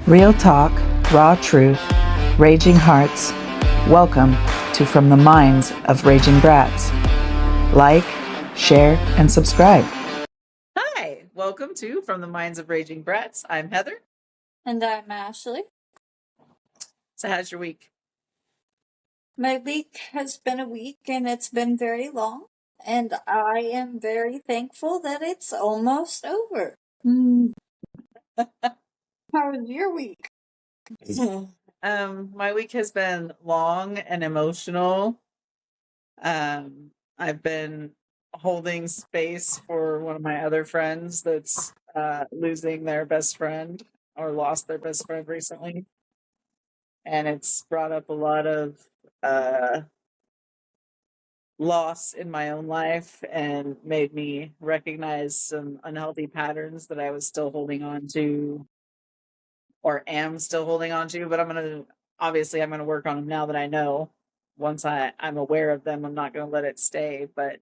Real talk, raw truth, raging hearts. Welcome to From the Minds of Raging Brats. Like, share, and subscribe. Hi, welcome to From the Minds of Raging Brats. I'm Heather. And I'm Ashley. So how's your week? My week has been a week and it's been very long, and I am very thankful that it's almost over. How was your week? My week has been long and emotional. I've been holding space for one of my other friends that's losing their best friend or lost their best friend recently. And it's brought up a lot of loss in my own life and made me recognize some unhealthy patterns that I was still holding on to or am still holding on to. But I'm going to work on them now that I know. Once I'm aware of them, I'm not going to let it stay. But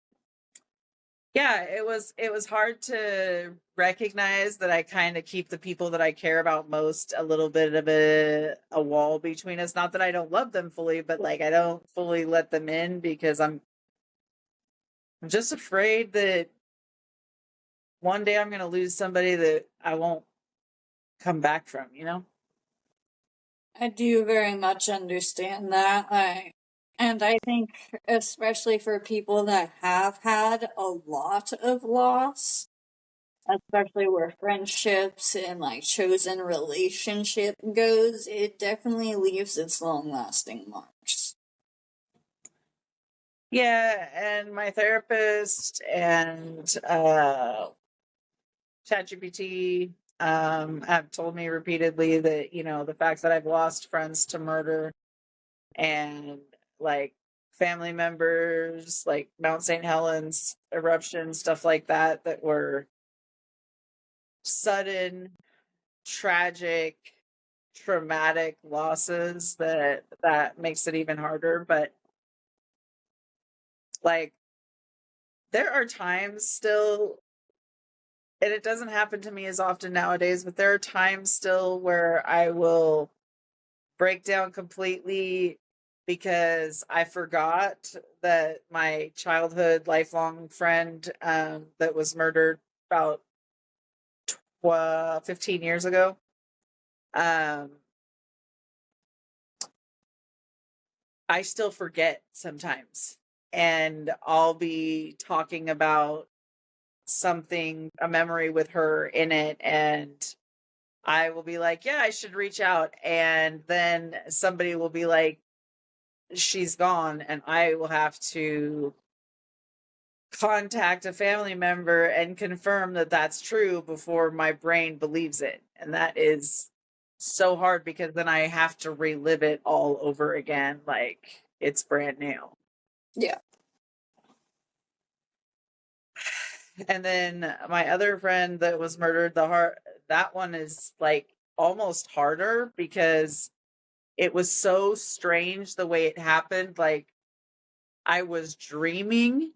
yeah, it was hard to recognize that I kind of keep the people that I care about most a little bit of a wall between us. Not that I don't love them fully, but like I don't fully let them in because I'm just afraid that one day I'm going to lose somebody that I won't come back from, you know? I do very much understand that. I think especially for people that have had a lot of loss, especially where friendships and like chosen relationship goes, it definitely leaves its long lasting marks. Yeah, and my therapist and ChatGPT have told me repeatedly that, you know, the fact that I've lost friends to murder and like family members, like Mount St. Helens eruption, stuff like that, that were sudden, tragic, traumatic losses, that makes it even harder. But like there are times still, and it doesn't happen to me as often nowadays, but there are times still where I will break down completely because I forgot that my childhood lifelong friend that was murdered about 15 years ago. I still forget sometimes. And I'll be talking about something, a memory with her in it, and I will be like, yeah, I should reach out. And then somebody will be like, she's gone. And I will have to contact a family member and confirm that that's true before my brain believes it. And that is so hard because then I have to relive it all over again like it's brand new. Yeah. And then my other friend that was murdered, that one is like almost harder because it was so strange the way it happened. Like I was dreaming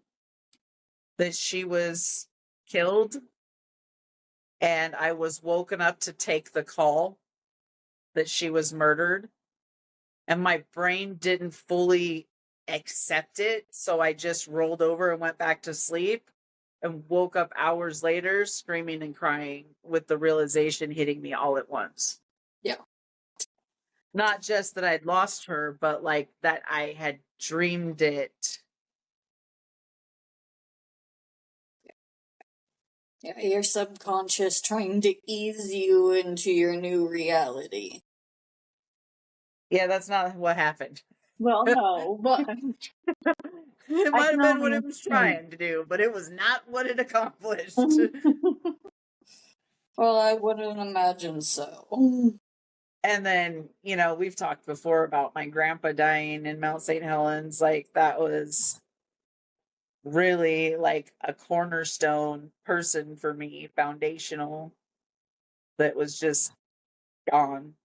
that she was killed and I was woken up to take the call that she was murdered, and my brain didn't fully accept it, so I just rolled over and went back to sleep and woke up hours later screaming and crying with the realization hitting me all at once. Yeah. Not just that I'd lost her, but like that I had dreamed it. Yeah, your subconscious trying to ease you into your new reality. Yeah, that's not what happened. Well, no, but It I might have can been only what it was assume. trying to do, but it was not what it accomplished. Well, I wouldn't imagine so. And then, you know, we've talked before about my grandpa dying in Mount St. Helens. Like, that was really like a cornerstone person for me, foundational, that was just gone.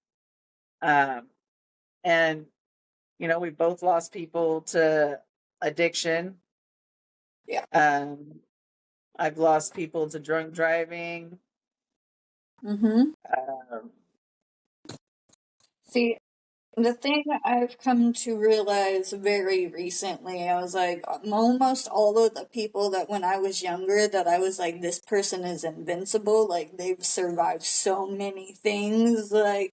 Um, and, you know, we both lost people to addiction. Yeah. I've lost people to drunk driving. Mm-hmm. Um, See, the thing I've come to realize very recently, I was like, almost all of the people that when I was younger, that I was like, this person is invincible, like they've survived so many things, like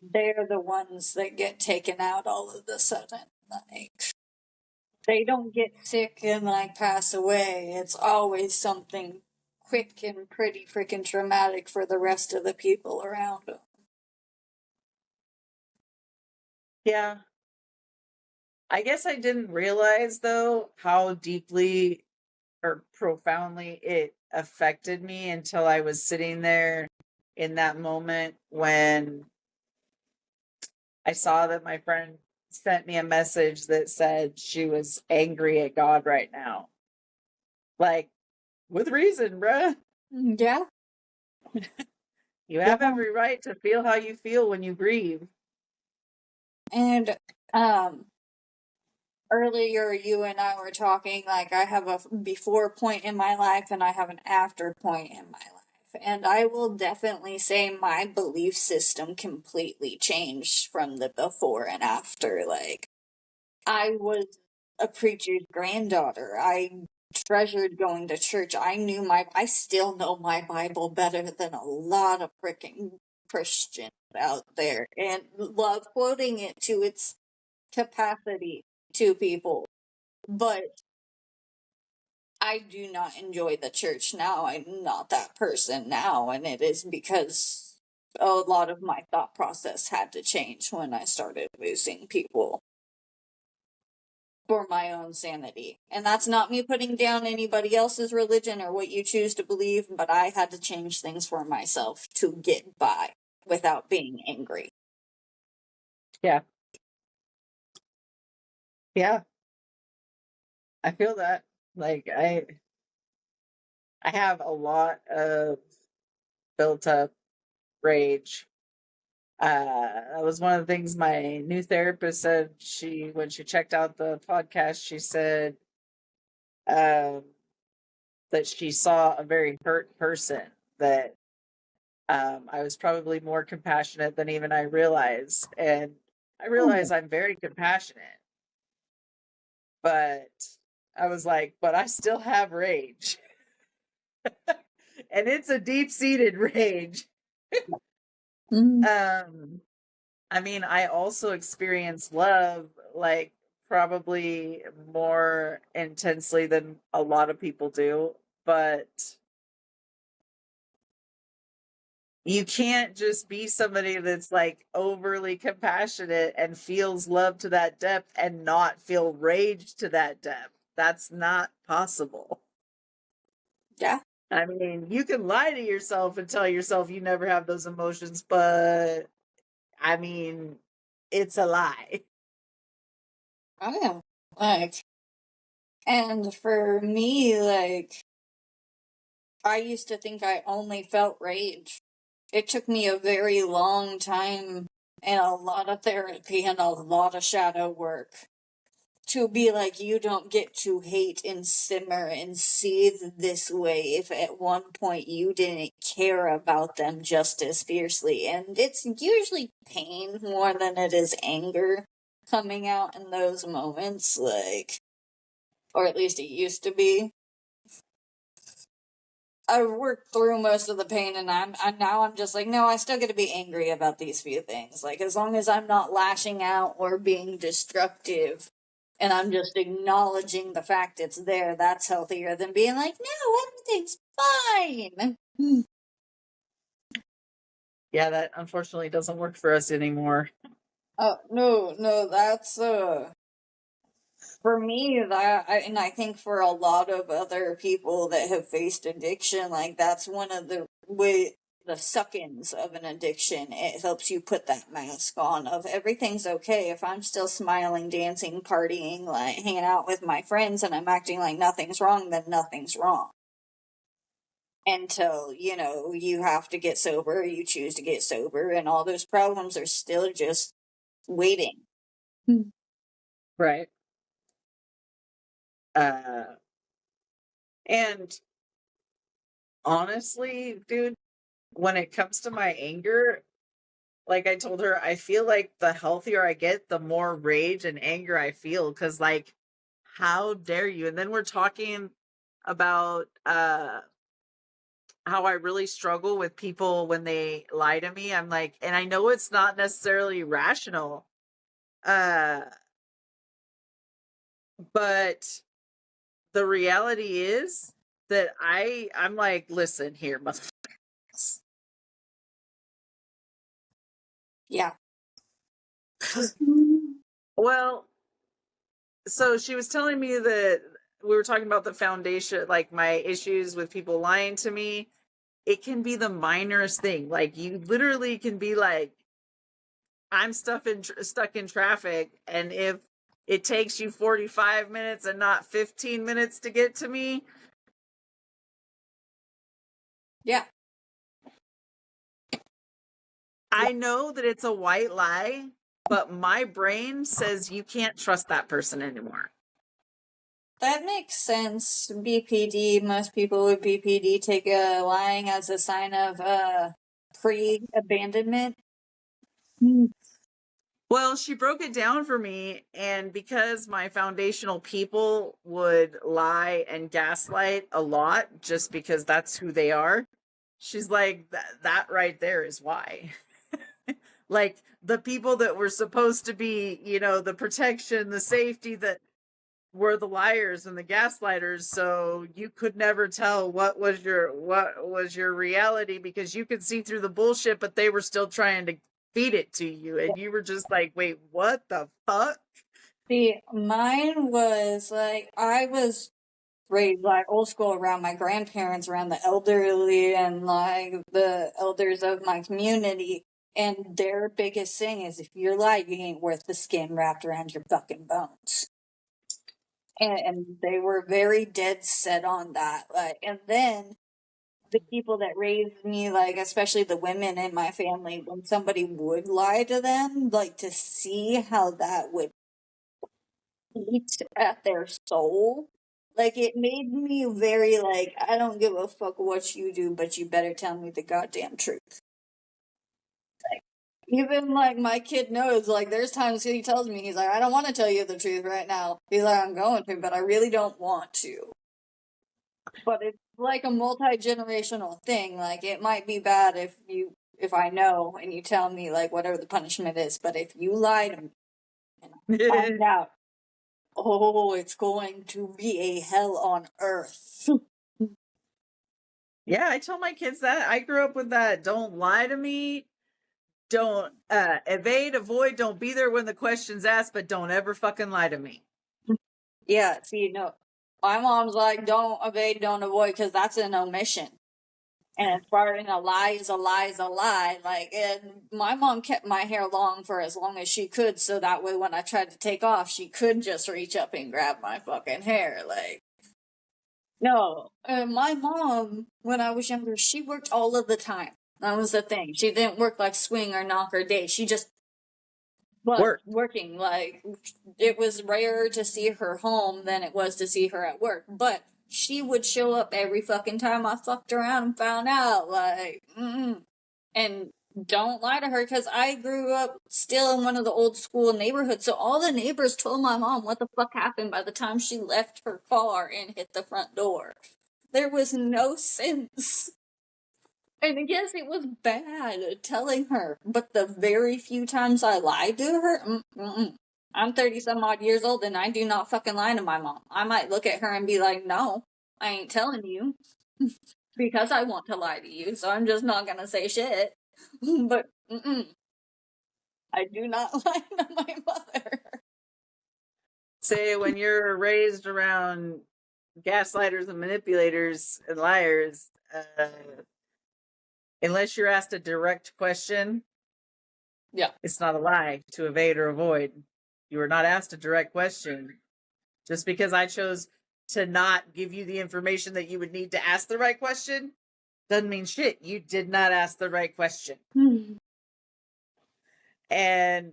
they're the ones that get taken out all of a sudden. Like, they don't get sick and like pass away. It's always something quick and pretty freaking traumatic for the rest of the people around them. Yeah. I guess I didn't realize though how deeply or profoundly it affected me until I was sitting there in that moment when I saw that my friend sent me a message that said she was angry at God right now. Like, with reason, bruh. Yeah. You have Yeah. every right to feel how you feel when you grieve. And um earlier you and I were talking like I have a before point in my life and I have an after point in my life. And I will definitely say my belief system completely changed from the before and after. Like, I was a preacher's granddaughter. I treasured going to church. I still know my Bible better than a lot of freaking Christians out there and love quoting it to its capacity to people. But I do not enjoy the church now. I'm not that person now, and it is because a lot of my thought process had to change when I started losing people for my own sanity. And that's not me putting down anybody else's religion or what you choose to believe, but I had to change things for myself to get by without being angry. Yeah. Yeah. I feel that. Like I have a lot of built up rage. That was one of the things my new therapist said. When she checked out the podcast, she said um, that she saw a very hurt person. That I was probably more compassionate than even I realized, and I realize I'm very compassionate. But I was like, but I still have rage, and it's a deep seated rage. Mm. Um, I mean, I also experience love like probably more intensely than a lot of people do, but you can't just be somebody that's like overly compassionate and feels love to that depth and not feel rage to that depth. That's not possible. Yeah. I mean, you can lie to yourself and tell yourself you never have those emotions, but I mean, it's a lie. I am. Like, and for me, like, I used to think I only felt rage. It took me a very long time and a lot of therapy and a lot of shadow work to be like, you don't get to hate and simmer and seethe this way if at one point you didn't care about them just as fiercely. And it's usually pain more than it is anger coming out in those moments, like, or at least it used to be. I've worked through most of the pain, and I'm just like, no, I still get to be angry about these few things. Like, as long as I'm not lashing out or being destructive, and I'm just acknowledging the fact it's there, that's healthier than being like, no, everything's fine. Yeah, that unfortunately doesn't work for us anymore. Oh no, that's for me, and I think for a lot of other people that have faced addiction, like that's one of the suck-ins of an addiction. It helps you put that mask on of everything's okay if I'm still smiling, dancing, partying, like hanging out with my friends, and I'm acting like nothing's wrong. Then nothing's wrong. Until you have to get sober, you choose to get sober, and all those problems are still just waiting. Right. Uh, and honestly, dude, when it comes to my anger, like I told her, I feel like the healthier I get, the more rage and anger I feel. Cause like, how dare you? And then we're talking about how I really struggle with people when they lie to me. I'm like, and I know it's not necessarily rational, uh, but the reality is that I'm like, listen here, motherfuckers. Yeah. Well, so she was telling me that we were talking about the foundation, like my issues with people lying to me. It can be the minorest thing. Like you literally can be like, I'm stuck in traffic, and if it takes you 45 minutes and not 15 minutes to get to me, Yeah. I know that it's a white lie, but my brain says you can't trust that person anymore. That makes sense. BPD, most people with BPD take lying as a sign of pre-abandonment. Well, she broke it down for me, and because my foundational people would lie and gaslight a lot just because that's who they are, she's like, that right there is why. Like the people that were supposed to be, the protection, the safety, that were the liars and the gaslighters, so you could never tell what was your reality, because you could see through the bullshit, but they were still trying to feed it to you, and you were just like, wait, what the fuck? See, mine was like, I was raised like old school around my grandparents, around the elderly and like the elders of my community. And their biggest thing is if you're like, you ain't worth the skin wrapped around your fucking bones. And they were very dead set on that. Like, and then the people that raised me, like especially the women in my family, when somebody would lie to them, like to see how that would eat at their soul. Like it made me very like, I don't give a fuck what you do, but you better tell me the goddamn truth. Even like my kid knows, like there's times he tells me, he's like, I don't want to tell you the truth right now. He's like, I'm going to, but I really don't want to. But it's like a multi-generational thing. Like it might be bad if I know and you tell me like whatever the punishment is, but if you lie to me and I find out, oh, it's going to be a hell on earth. Yeah, I tell my kids that. I grew up with that. Don't lie to me. Don't evade, avoid, don't be there when the question's asked, but don't ever fucking lie to me. Yeah, see, no, my mom's like, don't evade, don't avoid, because that's an omission. And as far as a lie is a lie is a lie. Like, and my mom kept my hair long for as long as she could, so that way when I tried to take off, she could just reach up and grab my fucking hair. Like, no. My mom, when I was younger, she worked all of the time. That was the thing. She didn't work like swing or knock or day. She just was Work. working. Like, it was rarer to see her home than it was to see her at work. But she would show up every fucking time I fucked around and found out. Like, and don't lie to her, because I grew up still in one of the old school neighborhoods. So all the neighbors told my mom what the fuck happened by the time she left her car and hit the front door. There was no sense. And yes, it was bad telling her, but the very few times I lied to her, I'm 30 some odd years old and I do not fucking lie to my mom. I might look at her and be like, no, I ain't telling you because I want to lie to you, so I'm just not gonna say shit. But, I do not lie to my mother. Say when you're raised around gaslighters and manipulators and liars, unless you're asked a direct question, Yeah. it's not a lie to evade or avoid. You were not asked a direct question. Just because I chose to not give you the information that you would need to ask the right question doesn't mean shit. You did not ask the right question. And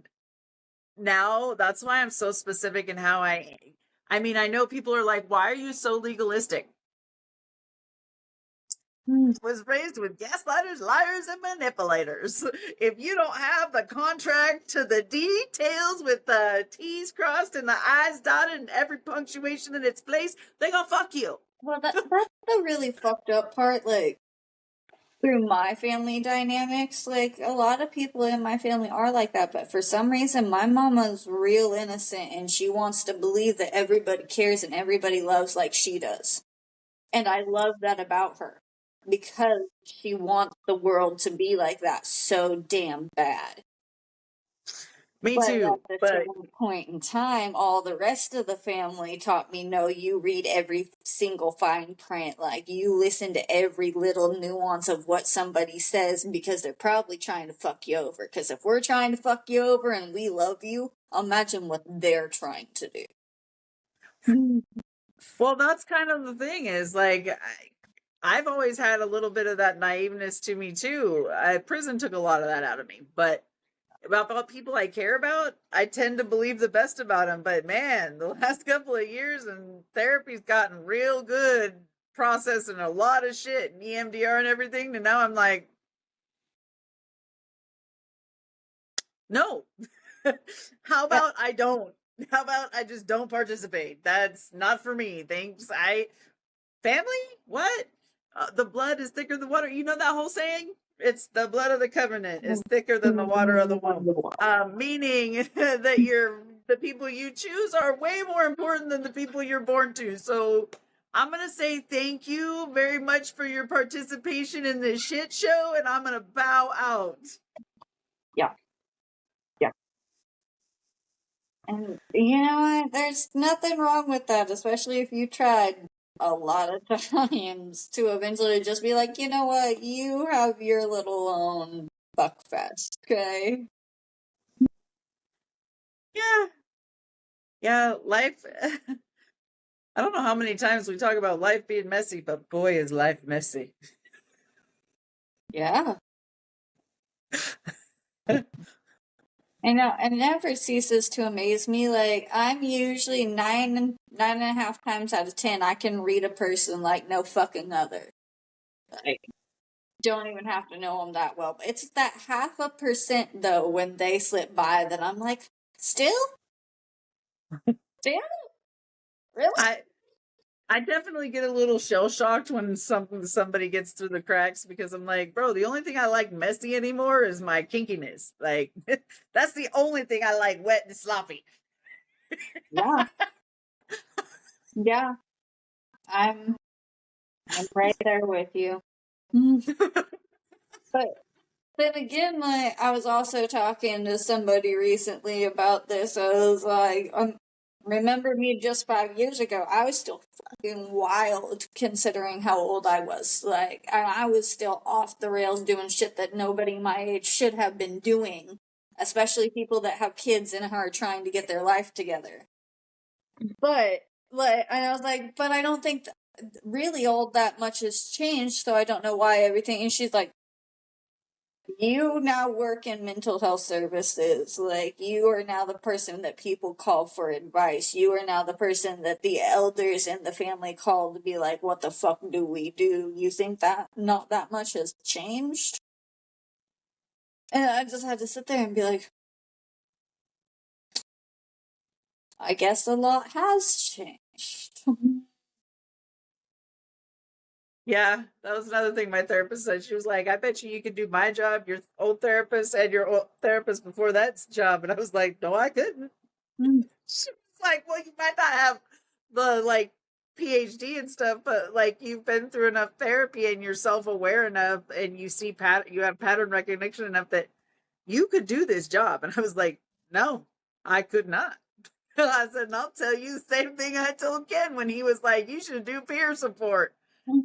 now that's why I'm so specific in how I mean, I know people are like, why are you so legalistic? was raised with gaslighters, liars, and manipulators. If you don't have the contract to the details with the T's crossed and the I's dotted and every punctuation in its place, they gonna fuck you. Well, that's the really fucked up part. Like, through my family dynamics, like, a lot of people in my family are like that, but for some reason, my mama's real innocent and she wants to believe that everybody cares and everybody loves like she does. And I love that about her because she wants the world to be like that so damn bad. Me But too. at the But same point in time, all the rest of the family taught me, no, you read every single fine print. Like, you listen to every little nuance of what somebody says because they're probably trying to fuck you over. Because if we're trying to fuck you over and we love you, imagine what they're trying to do. well, that's kind of the thing is like I've always had a little bit of that naiveness to me too. Prison took a lot of that out of me, but about people I care about, I tend to believe the best about them. But man, the last couple of years and therapy's gotten real good processing a lot of shit and EMDR and everything. And now I'm like, no. How about I don't? How about I just don't participate? That's not for me. Thanks. Family? What? The blood is thicker than water. You know that whole saying? It's the blood of the covenant is thicker than the water of the womb. Meaning that the people you choose are way more important than the people you're born to. So I'm going to say thank you very much for your participation in this shit show, and I'm going to bow out. Yeah. Yeah. And you know what? There's nothing wrong with that, especially if you tried a lot of times to eventually just be like, you know what? You have your little own fuckfest, okay? Yeah. Yeah, life. I don't know how many times we talk about life being messy, but boy, is life messy. Yeah. I know, it never ceases to amaze me. Like, I'm usually 9.5 times out of 10, I can read a person like no fucking other. Like, don't even have to know them that well. But it's that 0.5% though when they slip by that I'm like, still? Still? Really? I definitely get a little shell shocked when somebody gets through the cracks because I'm like, bro, the only thing I like messy anymore is my kinkiness. Like that's the only thing I like wet and sloppy. Yeah. Yeah. I'm right there with you. But then again, like, I was also talking to somebody recently about this. I was like, remember me just 5 years ago? I was still fucking wild considering how old I was. Like, I was still off the rails doing shit that nobody my age should have been doing, especially people that have kids and are trying to get their life together. But, like, and I was like, but I don't think really all that much has changed, so I don't know why everything. And she's like, you now work in mental health services. Like, you are now the person that people call for advice. You are now the person that the elders in the family call to be like, what the fuck do we do? You think that not that much has changed? And I just had to sit there and be like, I guess a lot has changed. Yeah, that was another thing my therapist said. She was like, I bet you could do my job, your old therapist, and your old therapist before that job. And I was like, no, I couldn't. She was like, well, you might not have the like PhD and stuff, but like you've been through enough therapy and you're self-aware enough and you see you have pattern recognition enough that you could do this job. And I was like, no, I could not. I said, and I'll tell you the same thing I told Ken when he was like, you should do peer support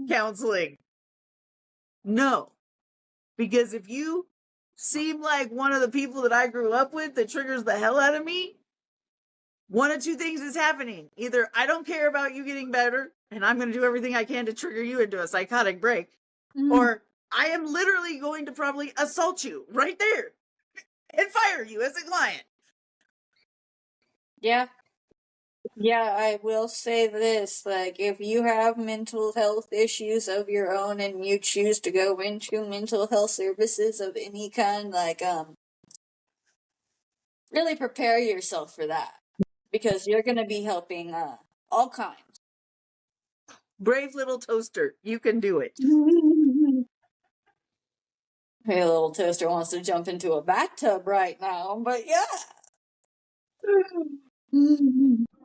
counseling. No, because if you seem like one of the people that I grew up with that triggers the hell out of me, one of two things is happening. Either I don't care about you getting better and I'm going to do everything I can to trigger you into a psychotic break, or I am literally going to probably assault you right there and fire you as a client. Yeah. Yeah, I will say this, like, if you have mental health issues of your own and you choose to go into mental health services of any kind, like, really prepare yourself for that. Because you're gonna be helping, all kinds. Brave little toaster, you can do it. Hey, little toaster wants to jump into a bathtub right now, but yeah.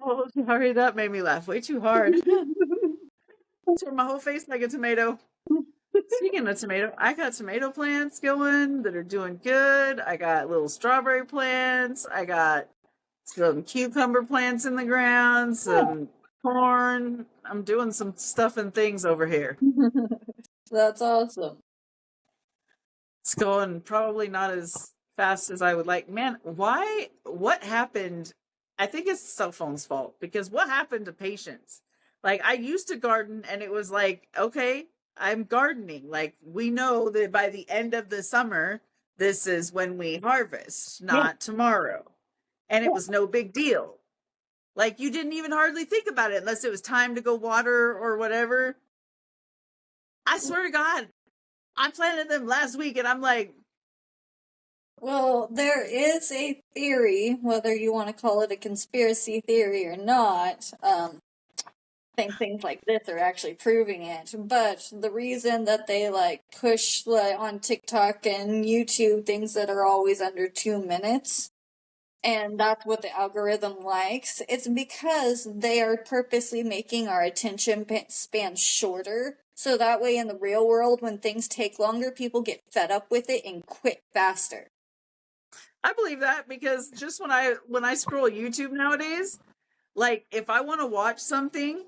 Oh, sorry, that made me laugh way too hard. Turned my whole face like a tomato. Speaking of tomato, I got tomato plants going that are doing good. I got little strawberry plants. I got some cucumber plants in the ground, some corn. I'm doing some stuff and things over here. That's awesome. It's going probably not as fast as I would like. Man, why? What happened? I think it's the cell phone's fault because what happened to patience? Like, I used to garden and it was like, okay, I'm gardening. Like, we know that by the end of the summer, this is when we harvest, Yeah. not tomorrow. And it was no big deal. Like, you didn't even hardly think about it unless it was time to go water or whatever. I swear to God, I planted them last week and I'm like, Well, there is a theory, whether you want to call it a conspiracy theory or not. I think things like this are actually proving it. But the reason that they like push like on TikTok and YouTube things that are always under 2 minutes, and that's what the algorithm likes, it's because they are purposely making our attention span shorter. So that way, in the real world, when things take longer, people get fed up with it and quit faster. I believe that because just when I scroll YouTube nowadays, like if I want to watch something,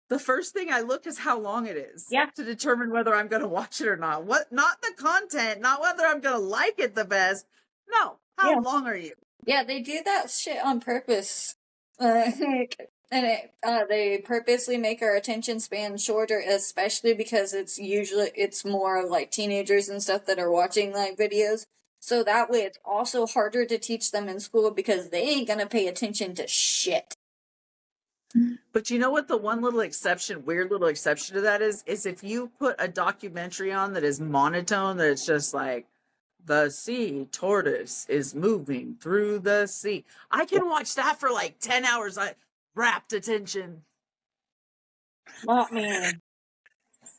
the first thing I look is how long it is. Yeah. To determine whether I'm going to watch it or not. What not the content, not whether I'm going to like it the best. No, how Yeah. long are you? Yeah, they do that shit on purpose. They purposely make our attention span shorter, especially because it's more like teenagers and stuff that are watching like videos. So that way it's also harder to teach them in school because they ain't gonna pay attention to shit. But you know what the one little exception, weird little exception to that is if you put a documentary on that is monotone, that it's just like the sea tortoise is moving through the sea. I can watch that for like 10 hours. I rapt attention. Not me.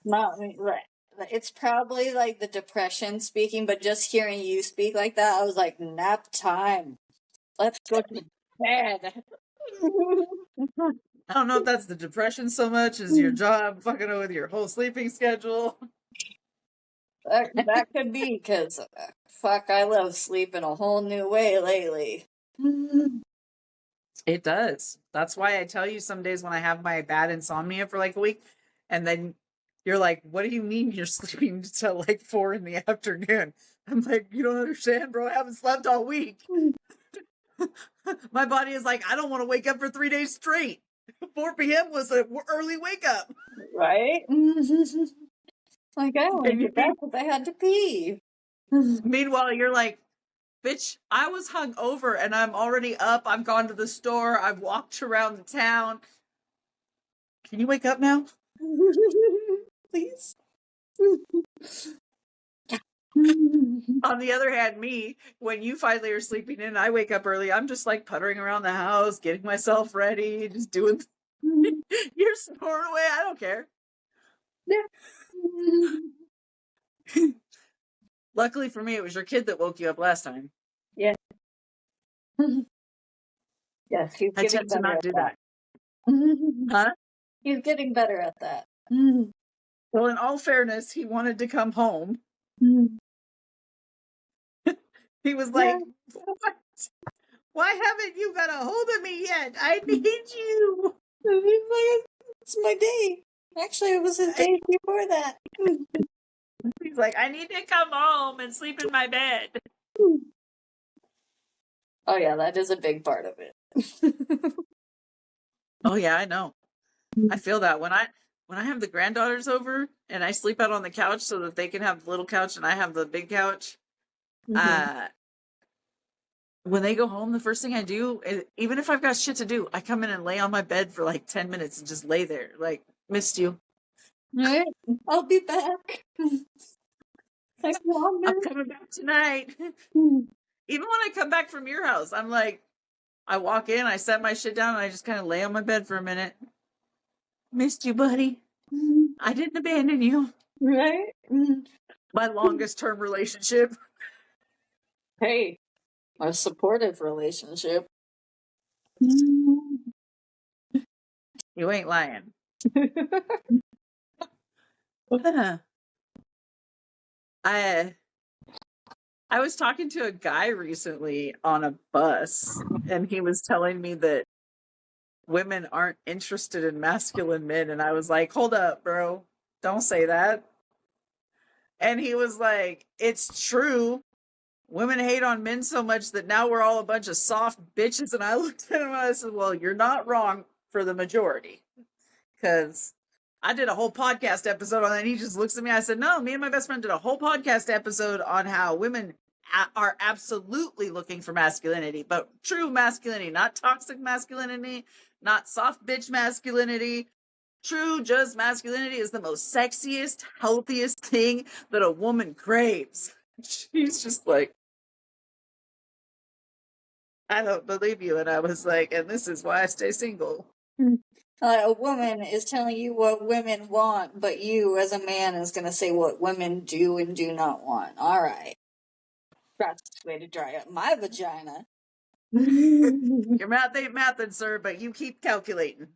Not me. Right. It's probably like the depression speaking, but just hearing you speak like that, I was like, nap time. Let's go to bed. I don't know if that's the depression so much as your job fucking with your whole sleeping schedule. That could be because fuck, I love sleeping a whole new way lately. It does. That's why I tell you some days when I have my bad insomnia for like a week, and then you're like, what do you mean you're sleeping till like 4 p.m? I'm like, you don't understand, bro. I haven't slept all week. My body is like, I don't want to wake up for 3 days straight. 4 p.m. was an early wake up. Right? Like, I went to bed because I had to pee. Meanwhile, you're like, bitch, I was hung over and I'm already up. I've gone to the store. I've walked around the town. Can you wake up now? Please? On the other hand, me, when you finally are sleeping in, I wake up early. I'm just like puttering around the house, getting myself ready, just doing. You're snoring away. I don't care. Yeah. Luckily for me, it was your kid that woke you up last time. Yeah. Yes, he's I getting tend to better not at do that. that. Huh? He's getting better at that. Well, in all fairness, he wanted to come home. He was like, what? Why haven't you got a hold of me yet? I need you. It's my day. Actually, it was his day before that. He's like, I need to come home and sleep in my bed. Oh yeah, that is a big part of it. Oh yeah, I know. I feel that when I have the granddaughters over and I sleep out on the couch so that they can have the little couch and I have the big couch. when they go home, the first thing I do, even if I've got shit to do, I come in and lay on my bed for like 10 minutes and just lay there. Like, missed you. Right? I'll be back. I I'm promise. coming back tonight. Even when I come back from your house, I'm like, I walk in, I set my shit down, and I just kind of lay on my bed for a minute. Missed you, buddy. I didn't abandon you. Right? My longest term relationship. Hey, a supportive relationship. You ain't lying. I was talking to a guy recently on a bus, and he was telling me that women aren't interested in masculine men, and I was like, hold up, bro, don't say that. And he was like, it's true, women hate on men so much that now we're all a bunch of soft bitches. And I looked at him and I said, well, you're not wrong for the majority, because I did a whole podcast episode on that. And he just looks at me. I said, no, me and my best friend did a whole podcast episode on how women are absolutely looking for masculinity, but true masculinity, not toxic masculinity, not soft bitch masculinity. True, just masculinity is the most sexiest, healthiest thing that a woman craves. She's just like, I don't believe you. And I was like, and this is why I stay single. A woman is telling you what women want, but you, as a man, is going to say what women do and do not want. All right. That's the way to dry up my vagina. Your math ain't mathin', sir, but you keep calculating.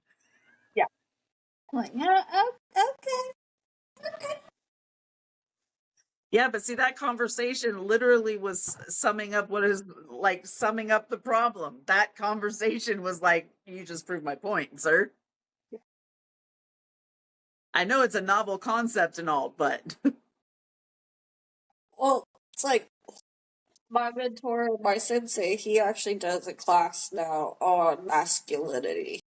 Yeah. I'm like, yeah, okay. Yeah, but see, that conversation literally was summing up summing up the problem. That conversation was like, you just proved my point, sir. I know it's a novel concept and all, but Well, it's like my mentor, my sensei, he actually does a class now on masculinity.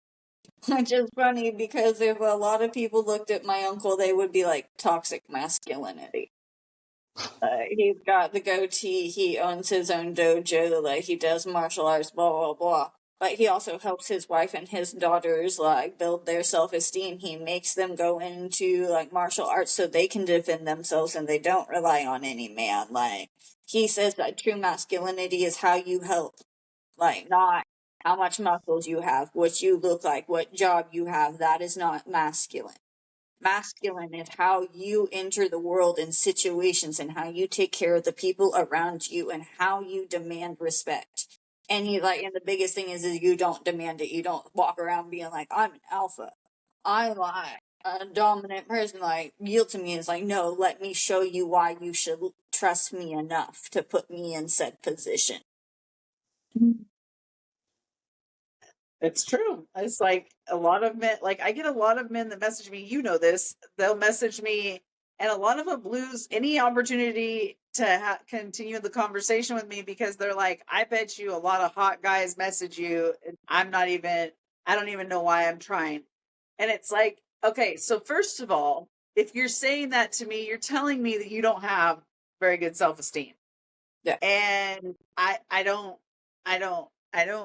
Which is funny because if a lot of people looked at my uncle, they would be like toxic masculinity. He's got the goatee, he owns his own dojo, like he does martial arts, blah blah blah. But he also helps his wife and his daughters like build their self-esteem. He makes them go into like martial arts so they can defend themselves and they don't rely on any man. Like he says that true masculinity is how you help, like not how much muscles you have, what you look like, what job you have. That is not masculine. Masculine is how you enter the world in situations and how you take care of the people around you and how you demand respect. And and the biggest thing is you don't demand it. You don't walk around being like, I'm an alpha. I'm like a dominant person. Like, yield to me. It's like, no, let me show you why you should trust me enough to put me in said position. it's true. It's like a lot of men, like I get a lot of men that message me, you know this, they'll message me, and a lot of them lose any opportunity to continue the conversation with me because they're like, I bet you a lot of hot guys message you, and I don't even know why I'm trying. And it's like, okay, so first of all, if you're saying that to me, you're telling me that you don't have very good self-esteem. Yeah. And I don't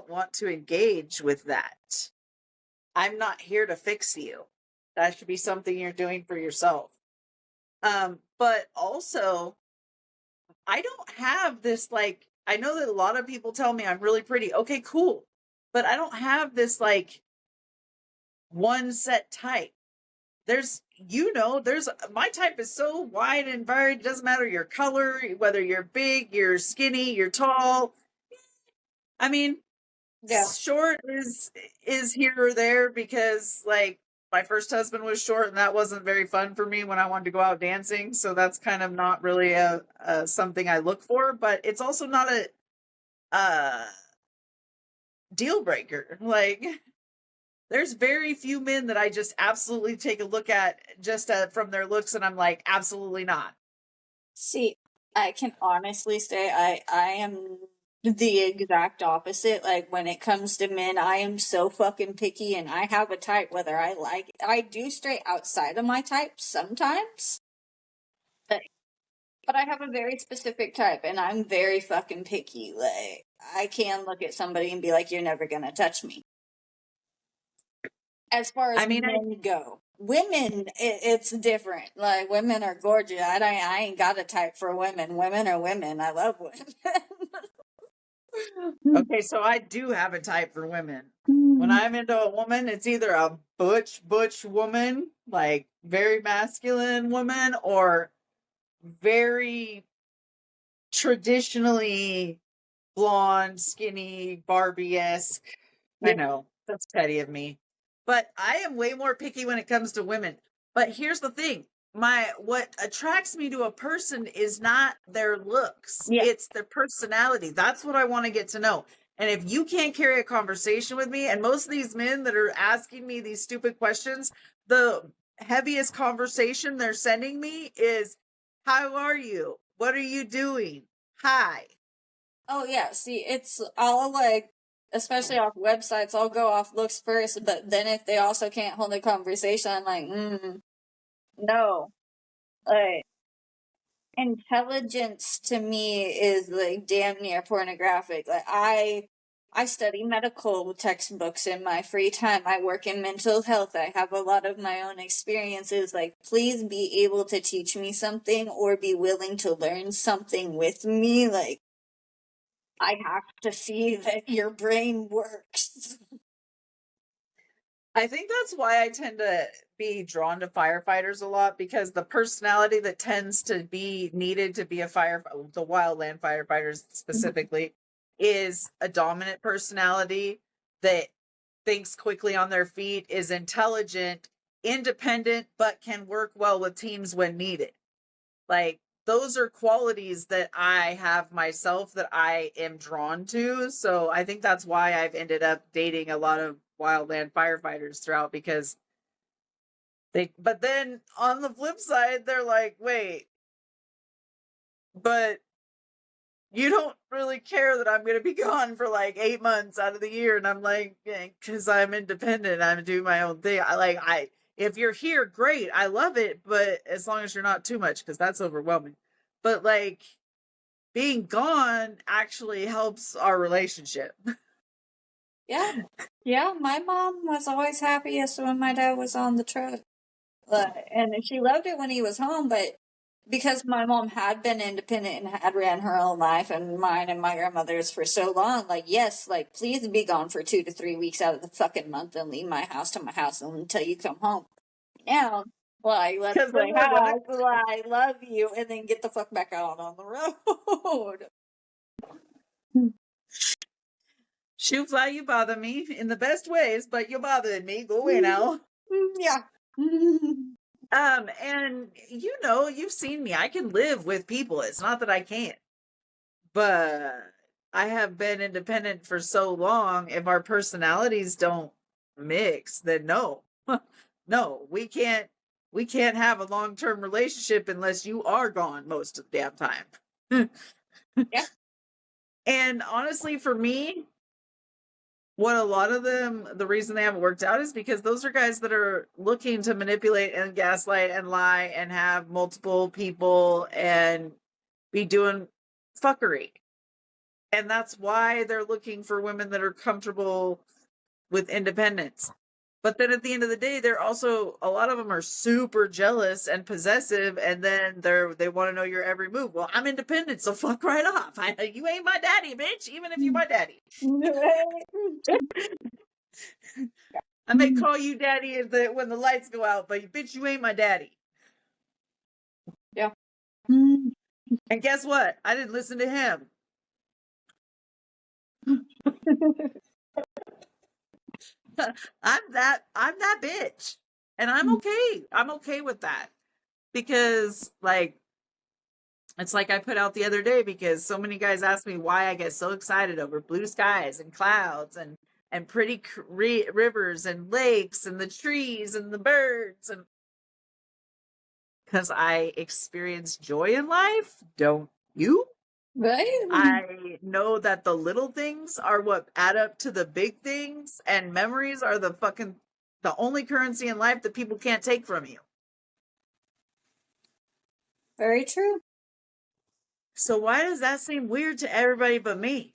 want to engage with that. I'm not here to fix you. That should be something you're doing for yourself. But also, I don't have this, like, I know that a lot of people tell me I'm really pretty. Okay, cool. But I don't have this like one set type. There's my type is so wide and varied. It doesn't matter your color, whether you're big, you're skinny, you're tall. I mean, Yeah. short is here or there because like my first husband was short and that wasn't very fun for me when I wanted to go out dancing. So that's kind of not really a something I look for, but it's also not a deal breaker. Like there's very few men that I just absolutely take a look at just from their looks and I'm like, absolutely not. See, I can honestly say I am the exact opposite. Like when it comes to men, I am so fucking picky and I have a type whether I like it. I do stray outside of my type sometimes. But But I have a very specific type, and I'm very fucking picky. Like, I can look at somebody and be like, "You're never gonna touch me." As far I as mean, men go, women, it's different. Like, women are gorgeous. I ain't got a type for women. Women are women. I love women. okay, so I do have a type for women. When I'm into a woman, it's either a butch woman, like very masculine woman, or very traditionally blonde, skinny, Barbie-esque. I Yeah. know that's petty of me, but I am way more picky when it comes to women. But here's the thing: what attracts me to a person is not their looks; Yeah. it's their personality. That's what I want to get to know. And if you can't carry a conversation with me, and most of these men that are asking me these stupid questions, the heaviest conversation they're sending me is, "How are you? What are you doing? Hi." Oh yeah. See, it's all like, especially off websites, I'll go off looks first, but then if they also can't hold a conversation, I'm like, no. Like, intelligence to me is like damn near pornographic. Like, I study medical textbooks in my free time. I work in mental health. I have a lot of my own experiences. Like, please be able to teach me something or be willing to learn something with me. Like, I have to see that your brain works. I think that's why I tend to be drawn to firefighters a lot, because the personality that tends to be needed to be a the wildland firefighters specifically, is a dominant personality that thinks quickly on their feet, is intelligent, independent, but can work well with teams when needed. Like, those are qualities that I have myself that I am drawn to. So I think that's why I've ended up dating a lot of wildland firefighters throughout, because but then on the flip side, they're like, wait, but you don't really care that I'm going to be gone for like 8 months out of the year. And I'm like, because I'm independent, I'm doing my own thing. If you're here, great. I love it. But as long as you're not too much, because that's overwhelming. But like, being gone actually helps our relationship. Yeah. Yeah, my mom was always happiest when my dad was on the truck. And she loved it when he was home, but because my mom had been independent and had ran her own life, and mine and my grandmother's for so long, like, yes, like, please be gone for 2 to 3 weeks out of the fucking month and leave my house to my house until you come home. Now, like, let's Because then play we're gonna house, like, I love you, and then get the fuck back out on the road. shoot fly, you bother me in the best ways, but you bothered me. Go away now. Yeah. And you've seen me. I can live with people. It's not that I can't. But I have been independent for so long. If our personalities don't mix, then no. No, we can't have a long-term relationship unless you are gone most of the damn time. Yeah. And honestly, for me, what a lot of them, the reason they haven't worked out is because those are guys that are looking to manipulate and gaslight and lie and have multiple people and be doing fuckery. And that's why they're looking for women that are comfortable with independence. But then at the end of the day, they're also, a lot of them are super jealous and possessive, and then they want to know your every move. Well, I'm independent, so fuck right off. You ain't my daddy, bitch, even if you're my daddy. I may call you daddy when the lights go out, but bitch, you ain't my daddy. Yeah. And guess what? I didn't listen to him. I'm that bitch. And I'm okay. I'm okay with that. Because like, it's like I put out the other day, because so many guys ask me why I get so excited over blue skies and clouds and pretty rivers and lakes and the trees and the birds, and because I experience joy in life. Don't you? Right? I know that the little things are what add up to the big things, and memories are the only currency in life that people can't take from you. Very true. So why does that seem weird to everybody but me?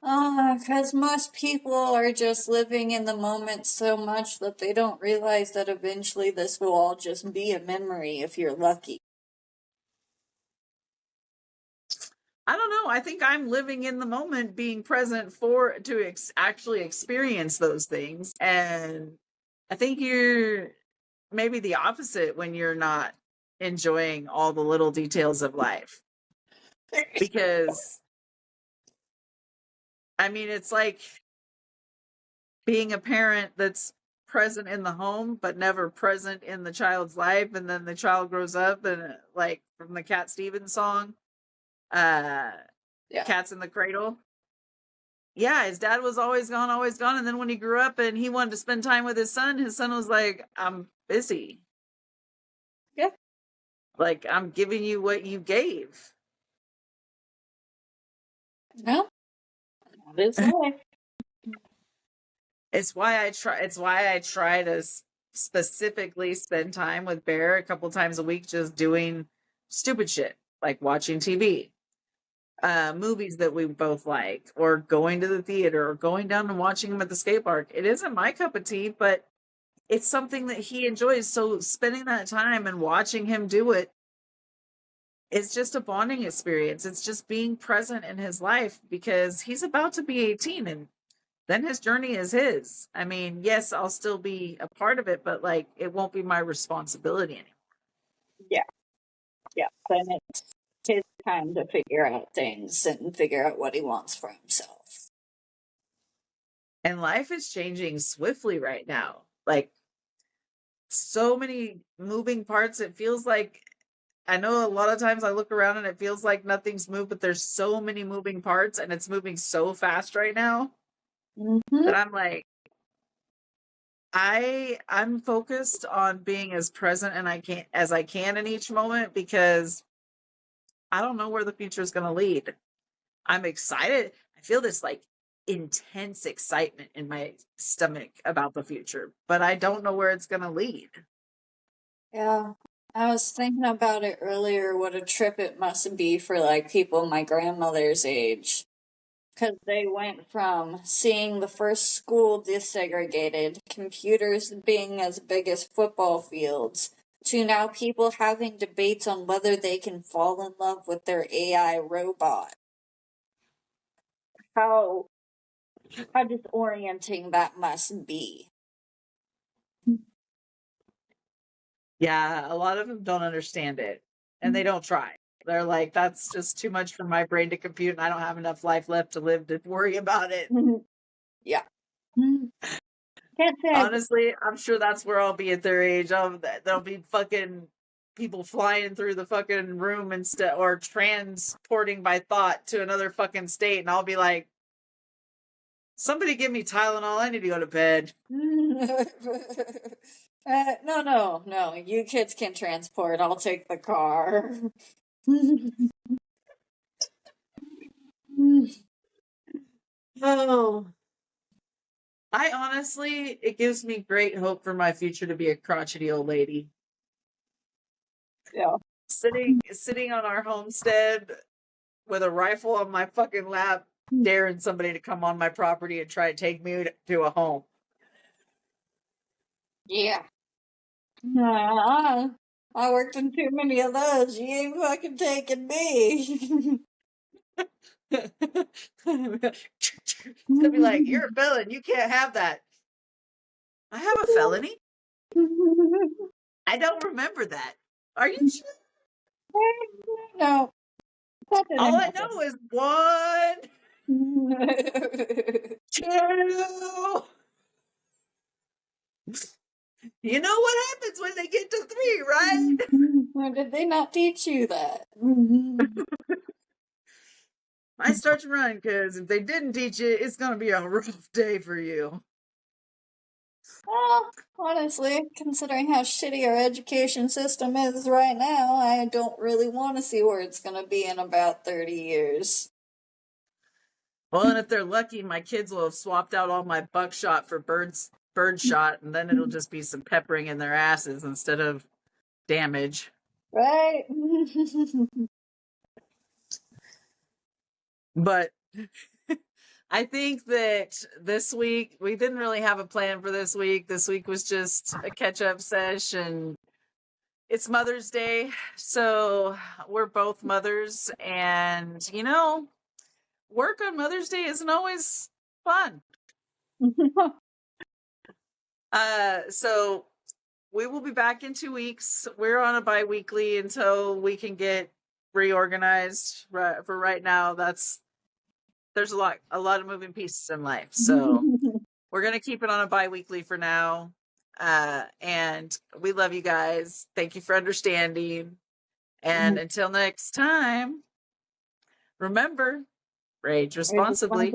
Because most people are just living in the moment so much that they don't realize that eventually this will all just be a memory if you're lucky. I don't know. I think I'm living in the moment, being present for to actually experience those things. And I think you're maybe the opposite when you're not enjoying all the little details of life. Because, I mean, it's like being a parent that's present in the home, but never present in the child's life. And then the child grows up and, like, from the Cat Stevens song, uh, Yeah. Cats in the Cradle. Yeah, his dad was always gone, always gone. And then when he grew up and he wanted to spend time with his son was like, I'm busy. Yeah. Like, I'm giving you what you gave. No, that is life. It's why I try to specifically spend time with Bear a couple times a week, just doing stupid shit, like watching TV, movies that we both like, or going to the theater, or going down and watching him at the skate park. It isn't my cup of tea, but it's something that he enjoys. So spending that time and watching him do it is just a bonding experience. It's just being present in his life because he's about to be 18 and then his journey is his. I mean, yes, I'll still be a part of it, but like it won't be my responsibility anymore. Yeah. Yeah. Then it's his time to figure out things and figure out what he wants for himself. And life is changing swiftly right now. Like so many moving parts. It feels like I know a lot of times I look around and it feels like nothing's moved, but there's so many moving parts and it's moving so fast right now that I'm like, I'm focused on being as present and I can in each moment because I don't know where the future is going to lead. I'm excited. I feel this like intense excitement in my stomach about the future, but I don't know where it's going to lead. Yeah. I was thinking about it earlier, what a trip it must be for like people my grandmother's age. Because they went from seeing the first school desegregated, computers being as big as football fields, to now people having debates on whether they can fall in love with their AI robot. How disorienting that must be. Yeah, a lot of them don't understand it and they don't try. They're like, that's just too much for my brain to compute and I don't have enough life left to live to worry about it. Yeah. Can't say Honestly, I'm sure that's where I'll be at their age. There'll be fucking people flying through the fucking room instead, or transporting by thought to another fucking state, and I'll be like, somebody give me Tylenol. I need to go to bed. No. You kids can transport. I'll take the car. Oh, I honestly, it gives me great hope for my future to be a crotchety old lady. Yeah. Sitting on our homestead with a rifle on my fucking lap, daring somebody to come on my property and try to take me to a home. Yeah. I worked in too many of those. You ain't fucking taking me. It's gonna be like, you're a felon. You can't have that. I have a felony. I don't remember that. Are you sure? No. That didn't All I happen. know is 1, 2. You know what happens when they get to 3, right? Or did they not teach you that? I start to run because if they didn't teach you, it's gonna be a rough day for you. Well, honestly, considering how shitty our education system is right now, I don't really want to see where it's going to be in about 30 years. Well, and if they're lucky, my kids will have swapped out all my buckshot for bird shot, and then it'll just be some peppering in their asses instead of damage. Right? But I think that this week, we didn't really have a plan for this week. This week was just a catch up sesh, and it's Mother's Day. So we're both mothers, and work on Mother's Day isn't always fun. So we will be back in 2 weeks. We're on a bi-weekly until we can get reorganized. For right now, there's a lot of moving pieces in life. So we're going to keep it on a bi-weekly for now. And we love you guys. Thank you for understanding. And until next time, remember, rage responsibly.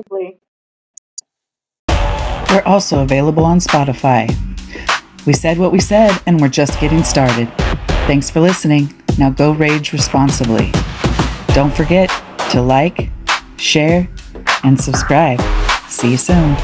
We're also available on Spotify. We said what we said, and we're just getting started. Thanks for listening. Now go rage responsibly. Don't forget to like, share, and subscribe. See you soon.